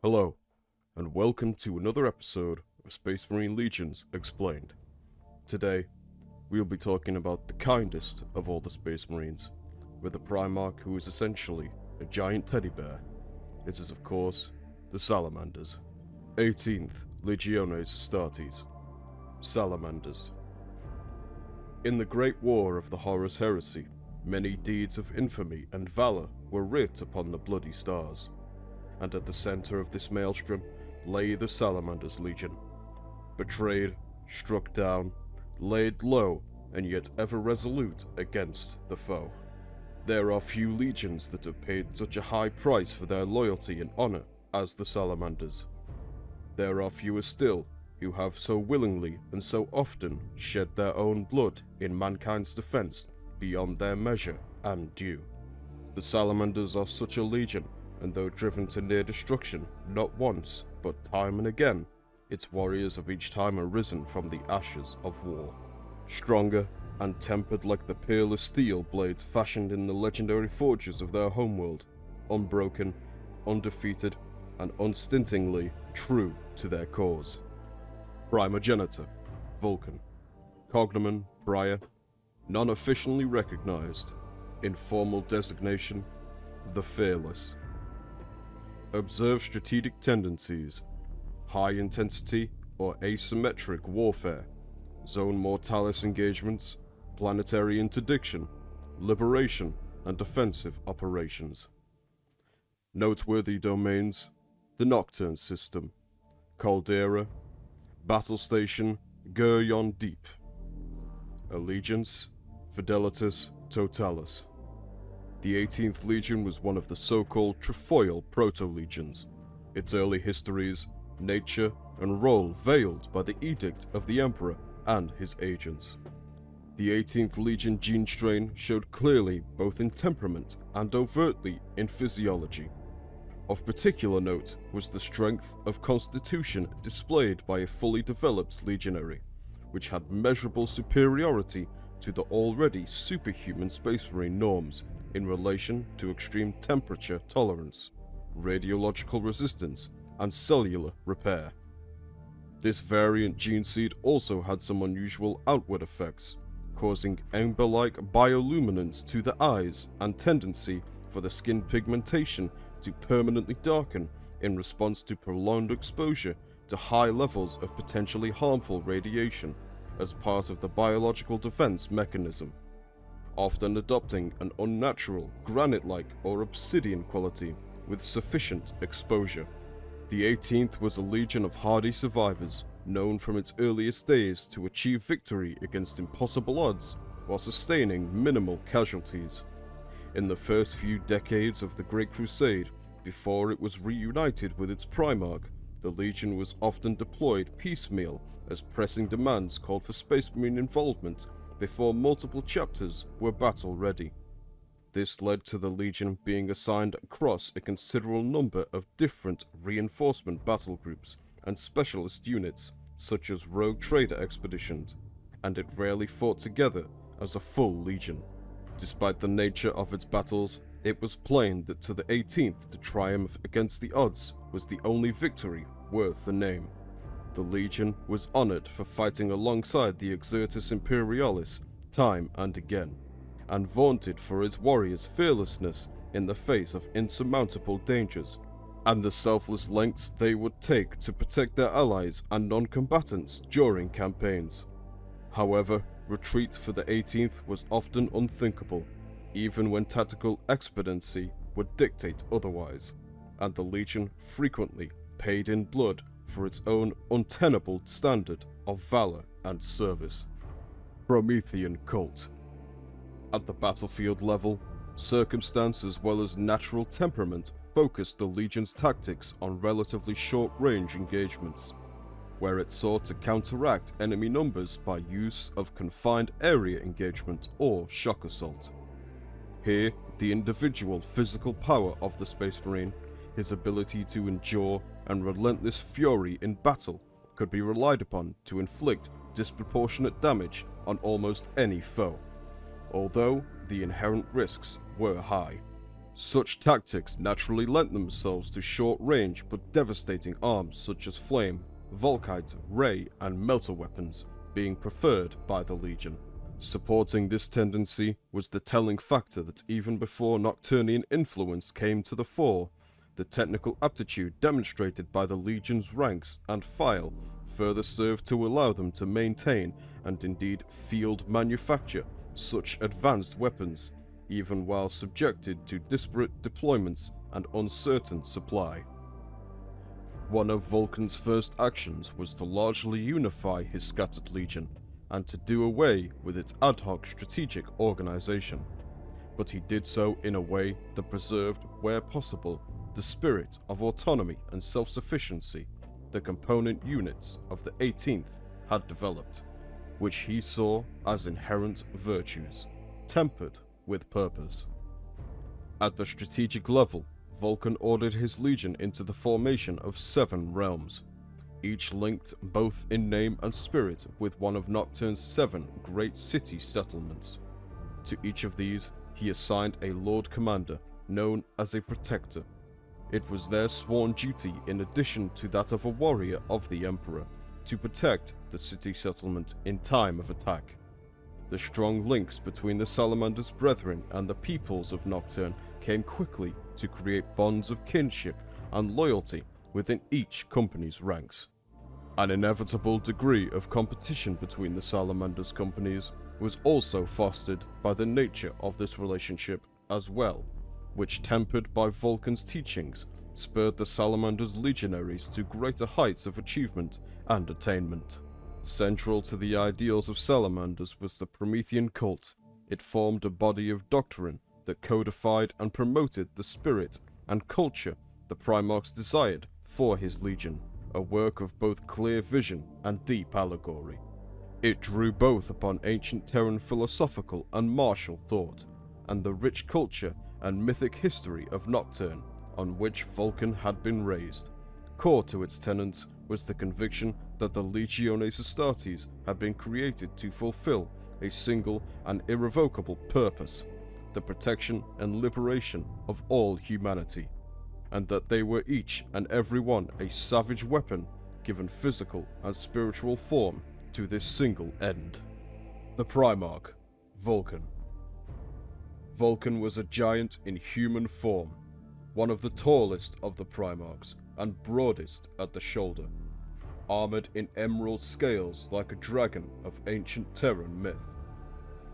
Hello, and welcome to another episode of Space Marine Legions Explained. Today, we will be talking about the kindest of all the Space Marines, with a Primarch who is essentially a giant teddy bear. This is, of course, the Salamanders. 18th Legiones Astartes. Salamanders. In the Great War of the Horus Heresy, many deeds of infamy and valor were writ upon the bloody stars, and at the center of this maelstrom lay the Salamanders Legion. Betrayed, struck down, laid low, and yet ever resolute against the foe. There are few legions that have paid such a high price for their loyalty and honor as the Salamanders. There are fewer still who have so willingly and so often shed their own blood in mankind's defense beyond their measure and due. The Salamanders are such a legion, and though driven to near destruction not once, but time and again, its warriors have each time arisen from the ashes of war. Stronger and tempered like the peerless steel blades fashioned in the legendary forges of their homeworld, unbroken, undefeated, and unstintingly true to their cause. Primogenitor, Vulcan. Cognomen, Briar. Non-officially recognized. Informal designation, the Fearless. Observe strategic tendencies, high intensity or asymmetric warfare, zone mortalis engagements, planetary interdiction, liberation, and defensive operations. Noteworthy domains: the Nocturne System, Caldera, Battle Station Guryon Deep. Allegiance: Fidelitas Totalis. The 18th Legion was one of the so-called Trefoil Proto-Legions, its early histories, nature, and role veiled by the edict of the Emperor and his agents. The 18th Legion gene strain showed clearly both in temperament and overtly in physiology. Of particular note was the strength of constitution displayed by a fully developed legionary, which had measurable superiority to the already superhuman Space Marine norms in relation to extreme temperature tolerance, radiological resistance, and cellular repair. This variant gene seed also had some unusual outward effects, causing amber-like bioluminescence to the eyes and tendency for the skin pigmentation to permanently darken in response to prolonged exposure to high levels of potentially harmful radiation as part of the biological defense mechanism, often adopting an unnatural granite-like or obsidian quality with sufficient exposure. The 18th was a legion of hardy survivors, known from its earliest days to achieve victory against impossible odds while sustaining minimal casualties. In the first few decades of the Great Crusade, before it was reunited with its Primarch, the Legion was often deployed piecemeal as pressing demands called for Space Marine involvement before multiple chapters were battle ready. This led to the Legion being assigned across a considerable number of different reinforcement battle groups and specialist units, such as rogue trader expeditions, and it rarely fought together as a full Legion. Despite the nature of its battles, it was plain that to the 18th to triumph against the odds was the only victory worth the name. The Legion was honored for fighting alongside the Exertus Imperialis time and again, and vaunted for its warriors' fearlessness in the face of insurmountable dangers, and the selfless lengths they would take to protect their allies and non-combatants during campaigns. However, retreat for the 18th was often unthinkable, even when tactical expediency would dictate otherwise, and the Legion frequently paid in blood for its own untenable standard of valor and service. Promethean Cult. At the battlefield level, circumstance as well as natural temperament focused the Legion's tactics on relatively short-range engagements, where it sought to counteract enemy numbers by use of confined area engagement or shock assault. Here, the individual physical power of the Space Marine, his ability to endure and relentless fury in battle could be relied upon to inflict disproportionate damage on almost any foe, although the inherent risks were high. Such tactics naturally lent themselves to short-range but devastating arms such as flame, volkite, ray, and melter weapons, being preferred by the Legion. Supporting this tendency was the telling factor that even before Nocturnian influence came to the fore, the technical aptitude demonstrated by the Legion's ranks and file further served to allow them to maintain and indeed field manufacture such advanced weapons, even while subjected to disparate deployments and uncertain supply. One of Vulcan's first actions was to largely unify his scattered legion and to do away with its ad hoc strategic organization, but he did so in a way that preserved, where possible, the spirit of autonomy and self-sufficiency the component units of the 18th had developed, which he saw as inherent virtues, tempered with purpose. At the strategic level, Vulcan ordered his legion into the formation of 7 realms, each linked both in name and spirit with one of Nocturne's 7 great city settlements. To each of these, he assigned a Lord Commander, known as a Protector. It was their sworn duty, in addition to that of a warrior of the Emperor, to protect the city settlement in time of attack. The strong links between the Salamanders' brethren and the peoples of Nocturne came quickly to create bonds of kinship and loyalty within each company's ranks. An inevitable degree of competition between the Salamanders' companies was also fostered by the nature of this relationship as well, which, tempered by Vulcan's teachings, spurred the Salamanders' legionaries to greater heights of achievement and attainment. Central to the ideals of Salamanders was the Promethean cult. It formed a body of doctrine that codified and promoted the spirit and culture the Primarchs desired for his legion, a work of both clear vision and deep allegory. It drew both upon ancient Terran philosophical and martial thought, and the rich culture and mythic history of Nocturne on which Vulcan had been raised. Core to its tenets was the conviction that the Legiones Astartes had been created to fulfill a single and irrevocable purpose, the protection and liberation of all humanity, and that they were each and every one a savage weapon given physical and spiritual form to this single end. The Primarch, Vulcan. Vulcan was a giant in human form, one of the tallest of the Primarchs and broadest at the shoulder, armored in emerald scales like a dragon of ancient Terran myth.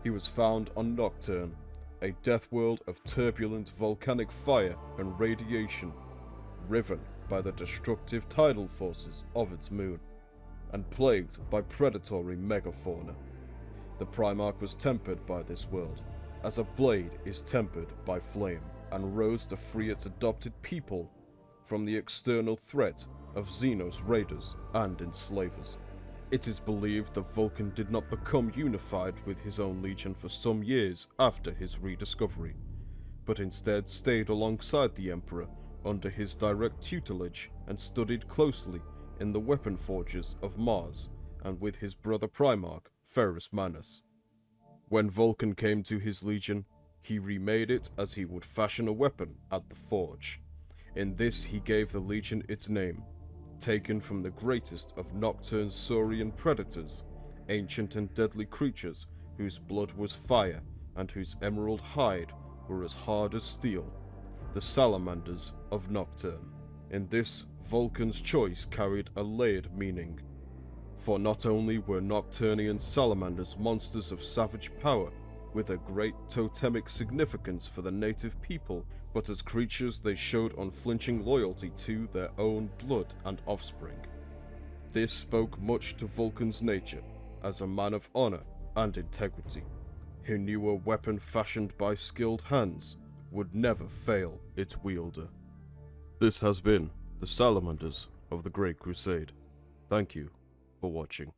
He was found on Nocturne, a death world of turbulent volcanic fire and radiation, riven by the destructive tidal forces of its moon, and plagued by predatory megafauna. The Primarch was tempered by this world, as a blade is tempered by flame, and rose to free its adopted people from the external threat of Xenos raiders and enslavers. It is believed that Vulcan did not become unified with his own legion for some years after his rediscovery, but instead stayed alongside the Emperor under his direct tutelage and studied closely in the weapon forges of Mars and with his brother Primarch, Ferrus Manus. When Vulcan came to his legion, he remade it as he would fashion a weapon at the forge. In this he gave the legion its name, taken from the greatest of Nocturne's Saurian predators, ancient and deadly creatures whose blood was fire and whose emerald hide were as hard as steel, the Salamanders of Nocturne. In this, Vulcan's choice carried a layered meaning, for not only were Nocturnian Salamanders monsters of savage power, with a great totemic significance for the native people, but as creatures they showed unflinching loyalty to their own blood and offspring. This spoke much to Vulcan's nature as a man of honor and integrity, who knew a weapon fashioned by skilled hands would never fail its wielder. This has been the Salamanders of the Great Crusade. Thank you for watching.